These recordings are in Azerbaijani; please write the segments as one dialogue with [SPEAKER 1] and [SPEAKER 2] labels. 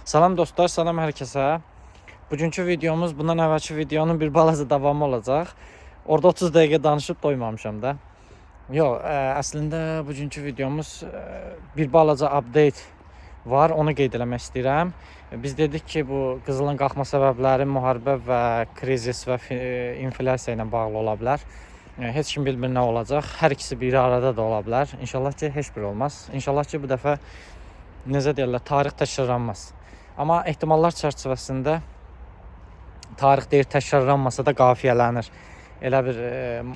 [SPEAKER 1] Salam dostlar, salam hər kəsə. Bugünkü videomuz bundan əvvəlki videonun bir balaca davamı olacaq. Orada 30 dəqiqə danışıb doymamışam da. Yox, əslində bugünkü videomuz bir balaca update var, onu qeyd eləmək istəyirəm. Biz dedik ki, bu qızılın qalxma səbəbləri müharibə və krizis və inflyasiya ilə bağlı ola bilər. Heç kim bilmir nə olacaq. Hər ikisi bir arada da ola bilər. İnşallah ki, heç bir olmaz. İnşallah ki, bu dəfə necə deyirlər, tarix təkrarlanmaz. Amma ehtimallar çərçivəsində tarix deyir təkrarlanmasa da qafiyələnir. Elə bir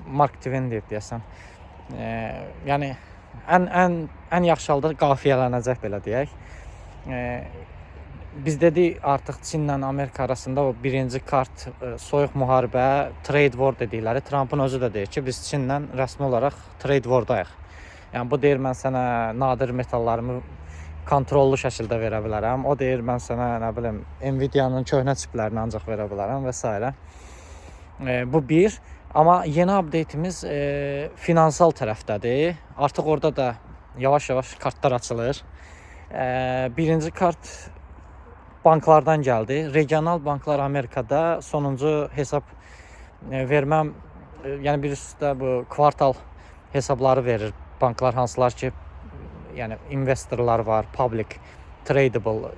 [SPEAKER 1] Mark Twain deyir deyəsən. Yəni ən yaxşı halda qafiyələnəcək belə deyək. Biz dedik artıq Çinlə Amerika arasında o birinci kart soyuq müharibə, trade war dedikləri. Trumpın özü də deyir ki, biz Çinlə rəsmi olaraq trade wardayıq. Yəni bu deyir mən sənə nadir metallarımı kontrollu şəkildə verə bilərəm. O deyir mən sənə nə bilim Nvidia-nın köhnə çiplərini ancaq verə bilərəm və s. Bu bir. Amma yeni update'imiz finansal tərəfdədir. Artıq orada da yavaş-yavaş kartlar açılır. Birinci kart banklardan gəldi. Regional banklar Amerikada sonuncu hesab verməm, yəni birisi bu kvartal hesabları verir. Banklar hansılar ki, yəni investorlar var, public tradable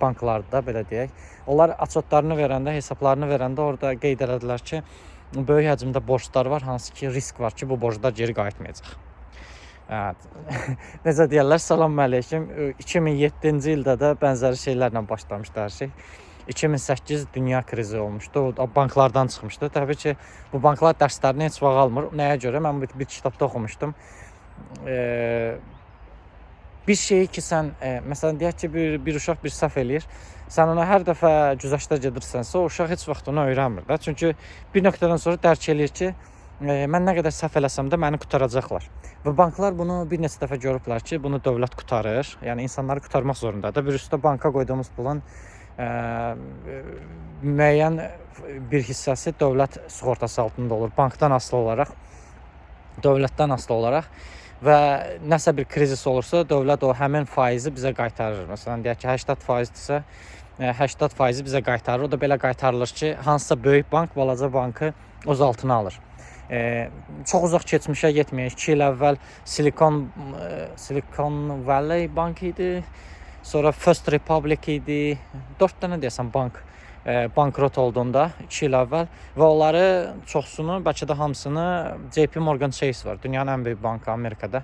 [SPEAKER 1] banklarda belə deyək. Onlar açotlarını verəndə, hesablarını verəndə orada qeyd elədilər ki, böyük həcmdə borclar var, hansı ki risk var ki, bu borclar geri qayıtmayacaq. Necə deyirlər, salam əleyküm. 2007-ci ildə də bənzəri şeylərlə başlamışdı hər şey. 2008 dünya krizi olmuşdu, o banklardan çıxmışdı. Təbii ki, bu banklar dərslərini heç vaxt almır. Nəyə görə? Mən bir kitabda oxumuşdum. Bir şeyi ki, sən, məsələn, deyək ki, bir uşaq bir səhv eləyir. Sən ona hər dəfə güzəştə gedirsənsə, o uşaq heç vaxt onu öyrənmir də. Çünki bir nöqtədən sonra dərk eləyir ki, mən nə qədər səhv eləsəm də məni qurtaracaqlar. Və banklar bunu bir neçə dəfə görüblər ki, bunu dövlət qurtarır. Yəni insanları qurtarmaq zorundadır. Bir üstə banka qoyduğumuz pulun müəyyən bir hissəsi dövlət sığortası altında olur. Bankdan asılı olaraq, dövlətdən asılı olaraq və nəsə bir krizis olursa, dövlət o həmin faizi bizə qaytarır. Məsələn, deyək ki, 80%-dirsə, 80% bizə qaytarır. O da belə qaytarılır ki, hansısa böyük bank balaca bankı öz altına alır. Çox uzaq keçmişə getməyək. 2 il əvvəl Silicon Valley Bank idi. Sonra First Republic idi. 4 dənə deyəsən bank bankrot olduğunda 2 il əvvəl və onları çoxsunu, bəlkə də hamısını JP Morgan Chase var. Dünyanın ən böyük bankı Amerikada.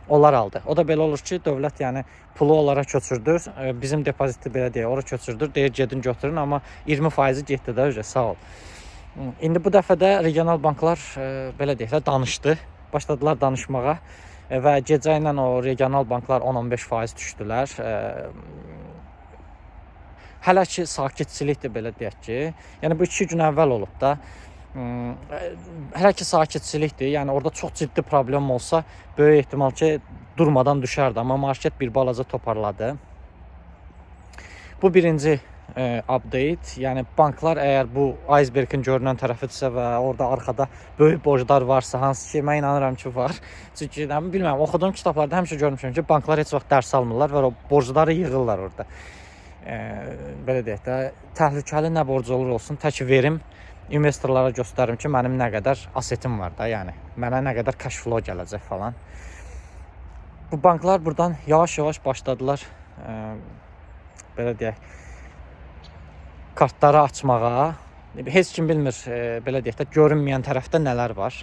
[SPEAKER 1] Onlar aldı. O da belə olur ki, dövlət yəni pulu onlara köçürdür. Bizim depoziti belə deyək, ora köçürdür. Deyir gedin götürün, amma 20% getdi də üzə, sağ ol. İndi bu dəfə də regional banklar belə deyək də danışdı. Başladılar danışmağa və gecə ilə o regional banklar 10-15% düşdülər. Hələ ki sakitçilikdir belə deyək ki. Yəni bu 2 gün əvvəl olub da. Hələ ki sakitçilikdir. Yəni orada çox ciddi problem olsa, böyük ehtimal ki durmadan düşərdi, amma market bir balaca toparladı. Bu birinci update. Yəni banklar əgər bu icebergin görünən tərəfidirsə və orada arxada böyük borclar varsa, hansı ki mən inanıram ki var. Çünki bilmirəm, oxuduğum kitablarda həmişə görmüşəm ki, banklar heç vaxt dərs almırlar və o borcları yığırlar orada. Belə deyək də, təhlükəli nə borc olur olsun, tək verim investorlara göstərim ki, mənim nə qədər asetim var da, yəni mənə nə qədər cash flow gələcək falan. Bu banklar buradan yavaş-yavaş başladılar belə deyək, kartları açmağa. Heç kim bilmir, belə deyək də, görünməyən tərəfdə nələr var.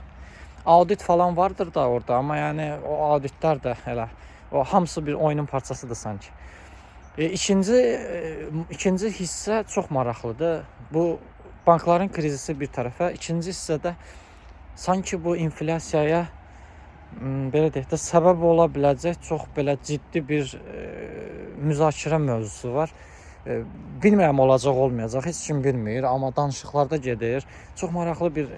[SPEAKER 1] Audit falan vardır da orada, amma yəni o auditlər də elə, o hamısı bir oyunun parçasıdır sanki. İkinci hissə çox maraqlıdır. Bu bankların krizisi bir tərəfə, ikinci hissədə sanki bu inflyasiyaya belə deyək də səbəb ola biləcək çox belə ciddi bir müzakirə mövzusu var. Bilmirəm olacaq olmayacaq, heç kim bilmir, amma danışıqlarda gedir. Çox maraqlı bir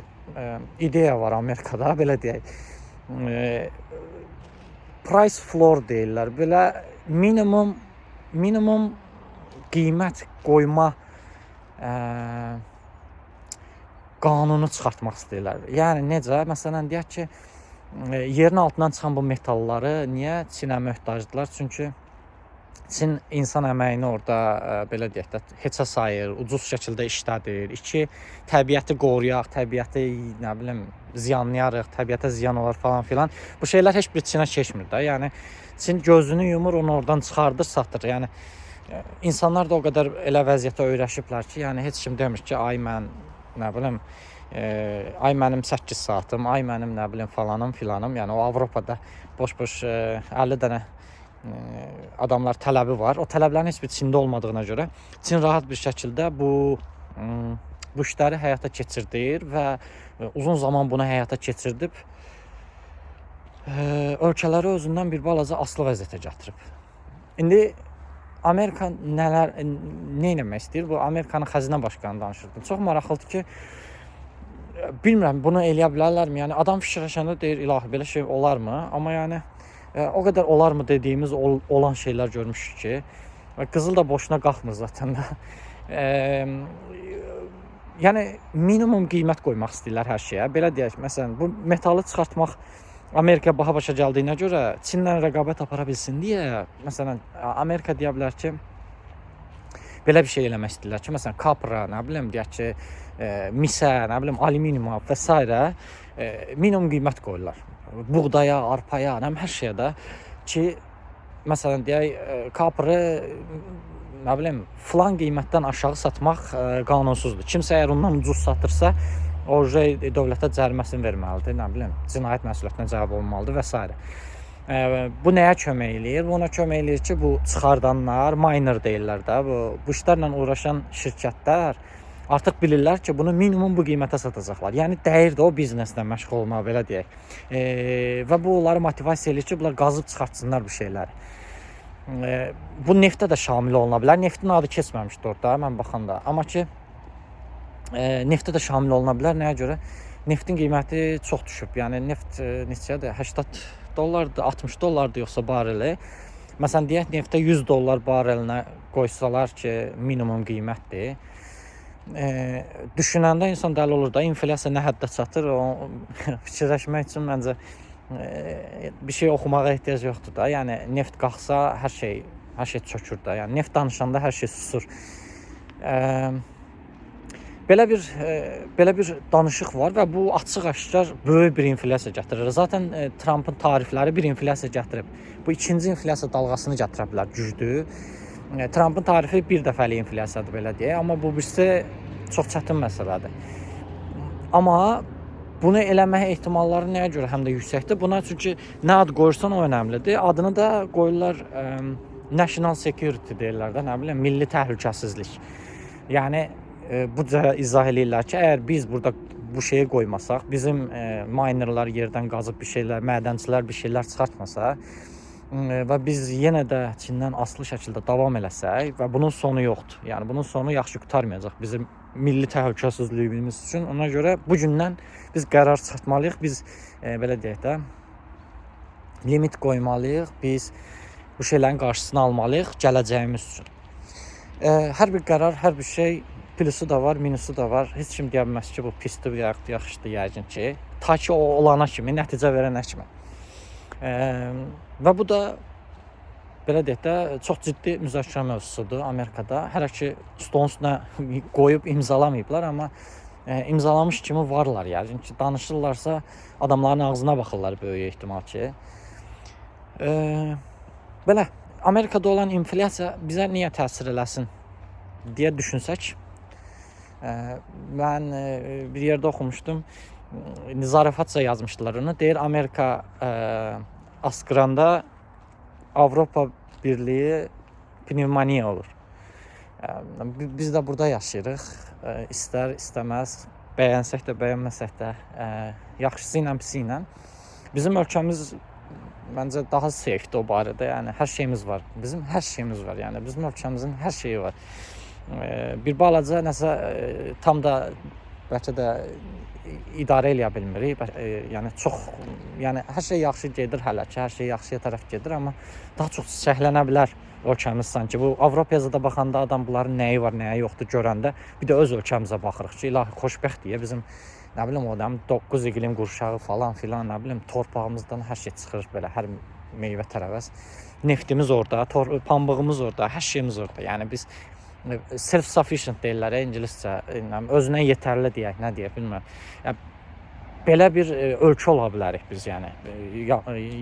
[SPEAKER 1] ideya var Amerikada, belə deyək. Price floor deyirlər. Belə minimum qiymət qoyma qanunu çıxartmaq istəyirlər. Yəni necə? Məsələn, deyək ki, yerin altından çıxan bu metalları niyə Çinə möhtacdırlar? Çünki Çin insan əməyini orada belə deyək də heçə sayır, ucuz şəkildə işlədir. İki, təbiəti qoruyaq, təbiəti nə bilim ziyanlayarıq, təbiətə ziyan olar falan filan. Bu şeylər heç bir Çinə keçmir də. Yəni Çin gözünü yumur, onu oradan çıxardır, satır. Yəni insanlar da o qədər elə vəziyyətə öyrəşiblər ki, yəni heç kim demir ki, ay mən nə bilim ay mənim 8 saatım, ay mənim nə bilim falanım filanım. Yəni o Avropada boş-boş 50 dənə adamlar tələbi var. O tələblərin heç bir Çində olmadığına görə Çin rahat bir şəkildə bu işləri həyata keçirdir və uzun zaman bunu həyata keçirdib ölkələri özündən bir balaca asılı vəziyyətə gətirib. İndi Amerika nə etmək istəyir? Bu Amerikanın xəzinə başqanı danışırdım. Çox maraqlıdır ki, bilmirəm bunu eləyə bilərlərmi? Yəni adam fikirləşəndə deyir, ilahi belə şey olarmı? Amma yəni o qədər olarmı dediyimiz olan şeylər görmüşük ki, qızıl da boşuna qalxmır zaten də. Yəni minimum qiymət qoymaq istəyirlər hər şeyə. Belə deyək, məsələn, bu metalı çıxartmaq Amerika baha başa gəldiyinə görə Çinlə rəqabət apara bilsin deyə, məsələn, Amerika deyə bilər ki, belə bir şey eləmək istəyirlər ki, məsələn, kapra, nə bilim, deyək ki, misə, nə bilim, alüminiuma və s. Minimum qiymət qoyurlar. Buğdaya, arpaya, hər şeyə də ki, məsələn deyək, kaprı nə bilim, filan qiymətdən aşağı satmaq qanunsuzdur. Kimsə əgər ondan ucuz satırsa, o dövlətə cəriməsini verməlidir, nə bilim, cinayət məsuliyyətinə cavab olmalıdır və s. Bu nəyə kömək eləyir? Buna kömək eləyir ki, bu çıxardanlar, miner deyirlər də, bu işlərlə uğraşan şirkətlər artıq bilirlər ki, bunu minimum bu qiymətə satacaqlar. Yəni dəyir də o bizneslə məşğul olmağa, belə deyək. Və bu onları motivasiya eləyir ki, bunlar qazıb çıxartsınlar bu şeyləri. Bu neftə də şamil oluna bilər. Neftin adı keçməmişdi orada, mən baxanda. Amma ki, neftə də şamil oluna bilər. Nəyə görə? Neftin qiyməti çox düşüb. Yəni neft neçədir? 80 dollardır, 60 dollardır yoxsa bareli. Məsələn, deyək, neftə 100 dollar barelinə qoysalar ki, minimum qiymətdir. Düşünəndə insan dəli olur da, inflyasiya nə həddə çatır, o fikirləşmək üçün məncə bir şey oxumağa ehtiyac yoxdur da. Yəni neft qalxsa hər şey çökür da. Yəni neft danışanda hər şey susur. Belə bir danışıq var və bu açıq-aşkar böyük bir inflyasiya gətirir. Zaten Trump'ın tarifləri bir inflyasiya gətirib. Bu ikinci inflyasiya dalğasını gətirə bilər, güclü. Trump'ın tarifi bir dəfəlik inflyasiyadır, belə deyək. Amma bu birisi çox çətin məsələdir. Amma bunu eləmək ehtimalları nəyə görə həm də yüksəkdir? Buna çünki nə ad qoyursan o önəmlidir. Adını da qoyurlar national security deyirlər də, nə bilim, milli təhlükəsizlik. Yəni bu cür izah eləyirlər ki, əgər biz burada bu şeyi qoymasaq, bizim minerlar yerdən qazıb bir şeylər, mədənçilər bir şeylər çıxartmasa və biz yenə də Çindən asılı şəkildə davam eləsək və bunun sonu yoxdur. Yəni bunun sonu yaxşı qurtarmayacaq bizim milli təhlükəsizliyimiz üçün. Ona görə bu gündən biz qərar çıxartmalıyıq. Biz belə deyək də limit qoymalıyıq. Biz bu şeylərin qarşısını almalıyıq gələcəyimiz üçün. Hər bir qərar, hər bir şey plusu da var, minusu da var. Heç kim deyə bilməz ki, bu pisdir, yaxşıdır yəqin ki. Ta ki o olana kimi, nəticə verənə kimi. Və bu da belə deyək də çox ciddi müzakirə mövzusudur Amerikada. Hələ ki stolun üstünə qoyub imzalamayıblar, amma imzalamış kimi varlar yəqin ki, danışırlarsa adamların ağzına baxırlar böyük ehtimal ki. Belə Amerikada olan inflyasiya bizə niyə təsir eləsin deyə düşünsək, mən bir yerdə oxumuşdum, zarafatca yazmışdılar onu. Deyir, Amerika askıranda Avropa Birliği pnevmoniya olur. Biz də burada yaşayırıq. İstər, istəməz, bəyənsək də, bəyənməsək də, yaxşısı ilə, pisi ilə. Bizim ölkəmiz məncə daha safedir o barədə. Yəni hər şeyimiz var. Bizim hər şeyimiz var. Yəni bizim ölkəmizin hər şeyi var. Bir balaca nəsə tam da bəlkə də idarə eləyə bilmirik. Yəni hər şey yaxşı gedir hələ ki, hər şey yaxşıya tərəf gedir, amma daha çox çiçəklənə bilər ölkəmiz sanki. Bu Avropaya da baxanda adam bunların nəyi var, nəyi yoxdur görəndə bir də öz ölkəmizə baxırıq ki, ilahi xoşbəxt deyə bizim nə bilim o 9 iqlim qurşağı falan filan, nə bilim torpağımızdan hər şey çıxır belə, hər meyvə tərəvəz. neftimiz orada, pambığımız orada, hər şeyimiz orada. Yəni biz self sufficient deyirlər ingiliscə, özünə yetərli deyək, nə deyək bilmirəm. Yəni belə bir ölkə ola bilərik biz, yəni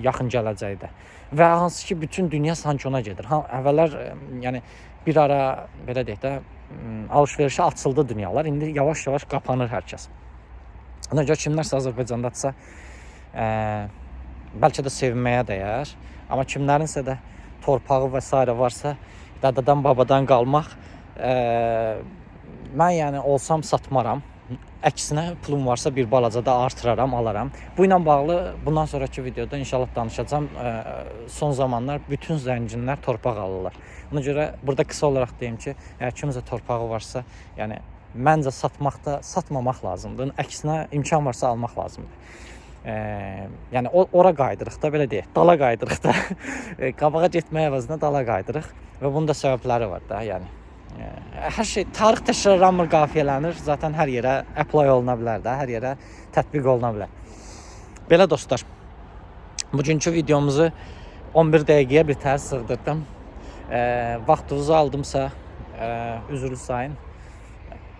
[SPEAKER 1] yaxın gələcəkdə. Və hansı ki bütün dünya sanki ona gedir. Əvvəllər yəni bir ara belə deyək də alış-verişə açıldı dünyalar. İndi yavaş-yavaş qapanır hər kəs. Ona görə kimlərsə Azərbaycandadsa bəlkə də sevinməyə dəyər. Amma kimlərinsə də torpağı və s. varsa, dədadan, babadan qalmaq, mən yəni olsam satmaram. Əksinə pulum varsa bir balaca da artıraram, alaram. Bu ilə bağlı bundan sonraki videoda inşallah danışacağam. Son zamanlar bütün zənginlər torpaq alırlar. Ona görə burada qısa olaraq deyim ki, əgər kimsə torpağı varsa, yəni məncə satmamaq lazımdır. Əksinə imkan varsa almaq lazımdır. Yəni ora qaydırıq da, belə deyək, dala qaydırıq da. Qabağa getmək əvəzinə dala qaydırıq və bunun da səbəbləri var da, yəni. Hər şey tarix təkrarlanmır, qafiyələnir. Zaten hər yerə apply oluna bilər də, hər yerə tətbiq oluna bilər. Belə dostlar, bugünkü videomuzu 11 dəqiqəyə bir təhər sığdırdım. Vaxtınızı aldımsa üzrlü sayın.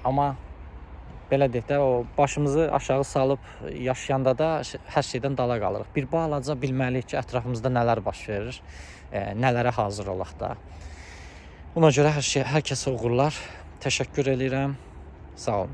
[SPEAKER 1] Amma belə deyək də, o başımızı aşağı salıb yaşayanda da hər şeydən dala qalırıq. Bir balaca bilməliyik ki, ətrafımızda nələr baş verir, nələrə hazır olaq da. Buna görə hər kəsə uğurlar. Təşəkkür edirəm. Sağ olun.